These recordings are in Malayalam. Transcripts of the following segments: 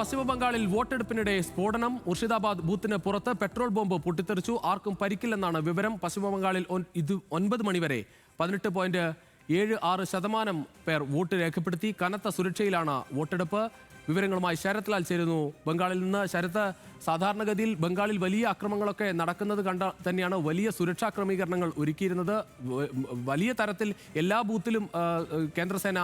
പശ്ചിമബംഗാളിൽ വോട്ടെടുപ്പിനിടെ സ്ഫോടനം. മുർഷിദാബാദ് ബൂത്തിന് പുറത്ത് പെട്രോൾ ബോംബ് പൊട്ടിത്തെറിച്ചു. ആർക്കും പരിക്കില്ലെന്നാണ് വിവരം. പശ്ചിമബംഗാളിൽ 9 മണിവരെ 18.76% പേർ വോട്ട് രേഖപ്പെടുത്തി. കനത്ത സുരക്ഷയിലാണ് വോട്ടെടുപ്പ്. വിവരങ്ങളുമായി ശരത് ലാൽ ചേരുന്നു ബംഗാളിൽ നിന്ന്. ശരത്ത്, സാധാരണഗതിയിൽ ബംഗാളിൽ വലിയ അക്രമങ്ങളൊക്കെ നടക്കുന്നത് കണ്ട തന്നെയാണ് വലിയ സുരക്ഷാ ക്രമീകരണങ്ങൾ ഒരുക്കിയിരുന്നത്. വലിയ തരത്തിൽ എല്ലാ ബൂത്തിലും കേന്ദ്രസേന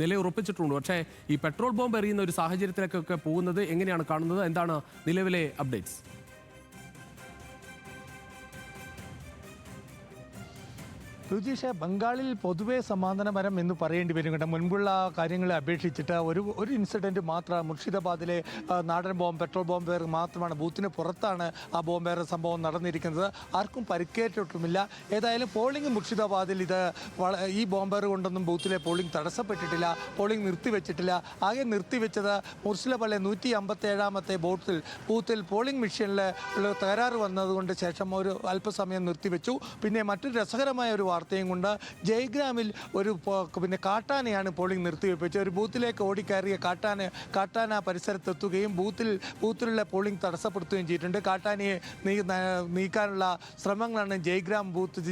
നിലയുറപ്പിച്ചിട്ടുണ്ട്. പക്ഷേ ഈ പെട്രോൾ ബോംബ് എറിയുന്ന ഒരു സാഹചര്യത്തിലേക്കൊക്കെ പോകുന്നത് എങ്ങനെയാണ് കാണുന്നത്? എന്താണ് നിലവിലെ അപ്ഡേറ്റ്സ്? രുചീഷ്, ബംഗാളിൽ പൊതുവെ സമാധാനപരം എന്ന് പറയേണ്ടി വരും കേട്ടോ. മുൻപുള്ള കാര്യങ്ങളെ അപേക്ഷിച്ചിട്ട് ഒരു ഇൻസിഡൻറ്റ് മാത്രം, മുർഷിദാബാദിലെ നാടൻ ബോംബ്, പെട്രോൾ ബോംബ് മാത്രമാണ്. ബൂത്തിന് പുറത്താണ് ആ ബോംബേർ സംഭവം നടന്നിരിക്കുന്നത്. ആർക്കും പരിക്കേറ്റിട്ടുമില്ല. ഏതായാലും പോളിംഗ് മുർഷിദാബാദിൽ ഈ ബോംബേർ കൊണ്ടൊന്നും ബൂത്തിലെ പോളിംഗ് തടസ്സപ്പെട്ടിട്ടില്ല. പോളിംഗ് നിർത്തിവെച്ചിട്ടില്ല. ആകെ നിർത്തിവെച്ചത് മുർഷിദാബാദിലെ 157-ാമത്തെ ബൂത്തിൽ പോളിംഗ് മെഷീനിൽ തകരാറ് വന്നതുകൊണ്ട് ശേഷം ഒരു അല്പസമയം നിർത്തിവെച്ചു. പിന്നെ മറ്റൊരു രസകരമായ ഒരു വാർത്തയും കൊണ്ട് ജയ്ഗ്രാമിൽ കാട്ടാനയാണ് പോളിംഗ് നിർത്തിവെപ്പിച്ചത്. ഒരു ബൂത്തിലേക്ക് ഓടിക്കയറിയ കാട്ടാന പരിസരത്തെത്തുകയും ബൂത്തിലുള്ള പോളിംഗ് തടസ്സപ്പെടുത്തുകയും ചെയ്തിട്ടുണ്ട്. കാട്ടാനയെ നീക്കാനുള്ള ശ്രമങ്ങളാണ് ജയ്ഗ്രാം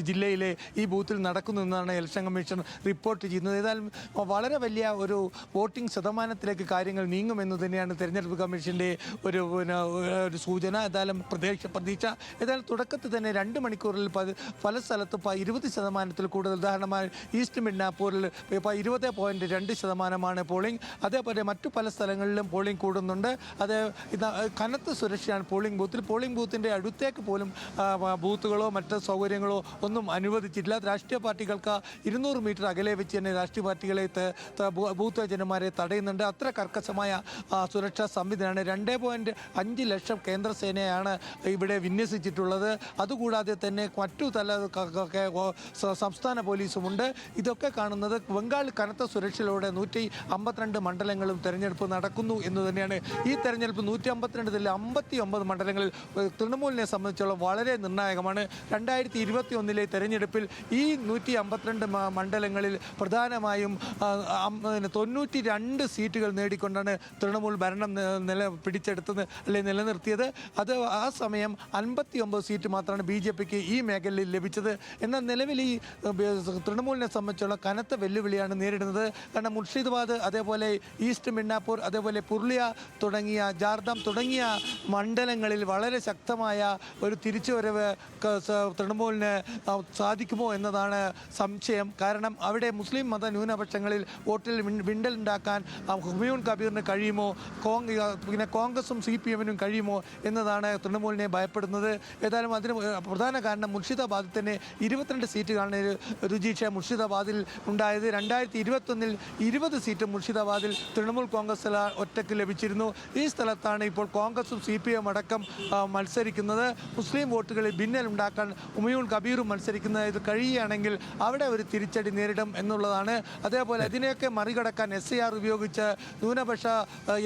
ജില്ലയിലെ ഈ ബൂത്തിൽ നടക്കുന്നതെന്നാണ് ഇലക്ഷൻ കമ്മീഷൻ റിപ്പോർട്ട് ചെയ്യുന്നത്. ഏതായാലും വളരെ വലിയ ഒരു വോട്ടിംഗ് ശതമാനത്തിലേക്ക് കാര്യങ്ങൾ നീങ്ങുമെന്ന് തന്നെയാണ് തെരഞ്ഞെടുപ്പ് കമ്മീഷൻ്റെ ഒരു സൂചന. ഏതായാലും പ്രതീക്ഷ ഏതായാലും തുടക്കത്തിൽ തന്നെ 2 മണിക്കൂറിൽ പല സ്ഥലത്തും 20% കൂടുതൽ. ഉദാഹരണമായി ഈസ്റ്റ് മിഡ്നാപ്പൂരിൽ 20.2% പോളിംഗ്. അതേപോലെ മറ്റു പല സ്ഥലങ്ങളിലും പോളിംഗ് കൂടുന്നുണ്ട്. അത് കനത്ത സുരക്ഷയാണ് പോളിംഗ് ബൂത്തിൻ്റെ അടുത്തേക്ക് പോലും ബൂത്തുകളോ മറ്റ് സൗകര്യങ്ങളോ ഒന്നും അനുവദിച്ചിട്ടില്ല. രാഷ്ട്രീയ പാർട്ടികൾക്ക് 200 മീറ്റർ അകലെ വെച്ച് തന്നെ രാഷ്ട്രീയ പാർട്ടികളെ ബൂത്ത് ഏജന്റുമാരെ തടയുന്നുണ്ട്. അത്ര കർക്കശമായ സുരക്ഷാ സംവിധാനമാണ്. 2.5 ലക്ഷം കേന്ദ്രസേനയാണ് ഇവിടെ വിന്യസിച്ചിട്ടുള്ളത്. അതുകൂടാതെ തന്നെ മറ്റു സംസ്ഥാന പോലീസുമുണ്ട്. ഇതൊക്കെ കാണുന്നത് ബംഗാൾ കനത്ത സുരക്ഷയിലൂടെ 152 മണ്ഡലങ്ങളും തെരഞ്ഞെടുപ്പ് നടക്കുന്നു എന്ന് തന്നെയാണ്. ഈ തെരഞ്ഞെടുപ്പ് 152-ൽ 59 മണ്ഡലങ്ങളിൽ തൃണമൂലിനെ സംബന്ധിച്ചോളം വളരെ നിർണായകമാണ്. 2021-ലെ തെരഞ്ഞെടുപ്പിൽ ഈ 152 മണ്ഡലങ്ങളിൽ പ്രധാനമായും 92 സീറ്റുകൾ നേടിക്കൊണ്ടാണ് തൃണമൂൽ ഭരണം നിലനിർത്തിയത്. അത് ആ സമയം 59 സീറ്റ് മാത്രമാണ് BJPക്ക് ഈ മേഖലയിൽ ലഭിച്ചത്. എന്നാൽ നിലവിൽ ഈ തൃണമൂലിനെ സംബന്ധിച്ചുള്ള കനത്ത വെല്ലുവിളിയാണ് നേരിടുന്നത്. കാരണം മുർഷിദാബാദ്, അതേപോലെ ഈസ്റ്റ് മിഡ്നാപ്പൂർ, അതേപോലെ പുർലിയ തുടങ്ങിയ ജാർദാം തുടങ്ങിയ മണ്ഡലങ്ങളിൽ വളരെ ശക്തമായ ഒരു തിരിച്ചുവരവ് തൃണമൂലിന് സാധിക്കുമോ എന്നതാണ് സംശയം. കാരണം അവിടെ മുസ്ലിം മത ന്യൂനപക്ഷങ്ങളിൽ വോട്ടിൽ വിണ്ടലുണ്ടാക്കാൻ ഹുമയൂൺ കബീറിന് കഴിയുമോ, പിന്നെ കോൺഗ്രസും CPM-നും കഴിയുമോ എന്നതാണ് തൃണമൂലിനെ ഭയപ്പെടുന്നത്. ഏതായാലും അതിന് പ്രധാന കാരണം മുർഷിദാബാദിൽ തന്നെ 22 സീറ്റുകളാണ് രുചീഷ മുർഷിദാബാദിൽ ഉണ്ടായത്. 2021-ൽ 20 സീറ്റ് മുർഷിദാബാദിൽ തൃണമൂൽ കോൺഗ്രസ് ഒറ്റയ്ക്ക് ലഭിച്ചിരുന്നു. ഈ സ്ഥലത്താണ് ഇപ്പോൾ കോൺഗ്രസും CPM അടക്കം മത്സരിക്കുന്നത്. മുസ്ലിം വോട്ടുകളിൽ ഭിന്നലുണ്ടാക്കാൻ ഹുമയൂൺ കബീറും മത്സരിക്കുന്നത്. ഇത് കഴിയുകയാണെങ്കിൽ അവിടെ ഒരു തിരിച്ചടി നേരിടും എന്നുള്ളതാണ്. അതേപോലെ അതിനെയൊക്കെ മറികടക്കാൻ SIR ഉപയോഗിച്ച് ന്യൂനപക്ഷ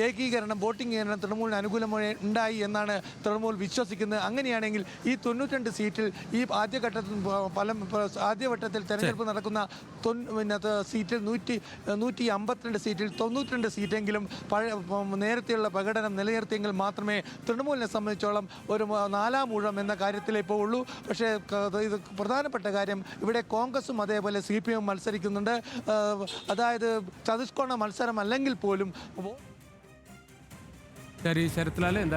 ഏകീകരണം, വോട്ടിംഗ് ഏകീകരണം തൃണമൂലിന് അനുകൂലമായി ഉണ്ടായി എന്നാണ് തൃണമൂൽ വിശ്വസിക്കുന്നത്. അങ്ങനെയാണെങ്കിൽ ഈ 92 സീറ്റിൽ ഈ ആദ്യവട്ടത്തിൽ തെരഞ്ഞെടുപ്പ് നടക്കുന്ന സീറ്റിൽ 152 സീറ്റിൽ 92 സീറ്റെങ്കിലും നേരത്തെയുള്ള പ്രകടനം നിലനിർത്തിയെങ്കിൽ മാത്രമേ തൃണമൂലിനെ സംബന്ധിച്ചോളം ഒരു 4ാം ഊഴം എന്ന കാര്യത്തിലേ ഇപ്പോൾ ഉള്ളൂ. പക്ഷേ ഇത് പ്രധാനപ്പെട്ട കാര്യം, ഇവിടെ കോൺഗ്രസും അതേപോലെ CPM മത്സരിക്കുന്നുണ്ട്. അതായത് ചതുഷ്കോണ മത്സരം അല്ലെങ്കിൽ പോലും ശരത് ലാൽ,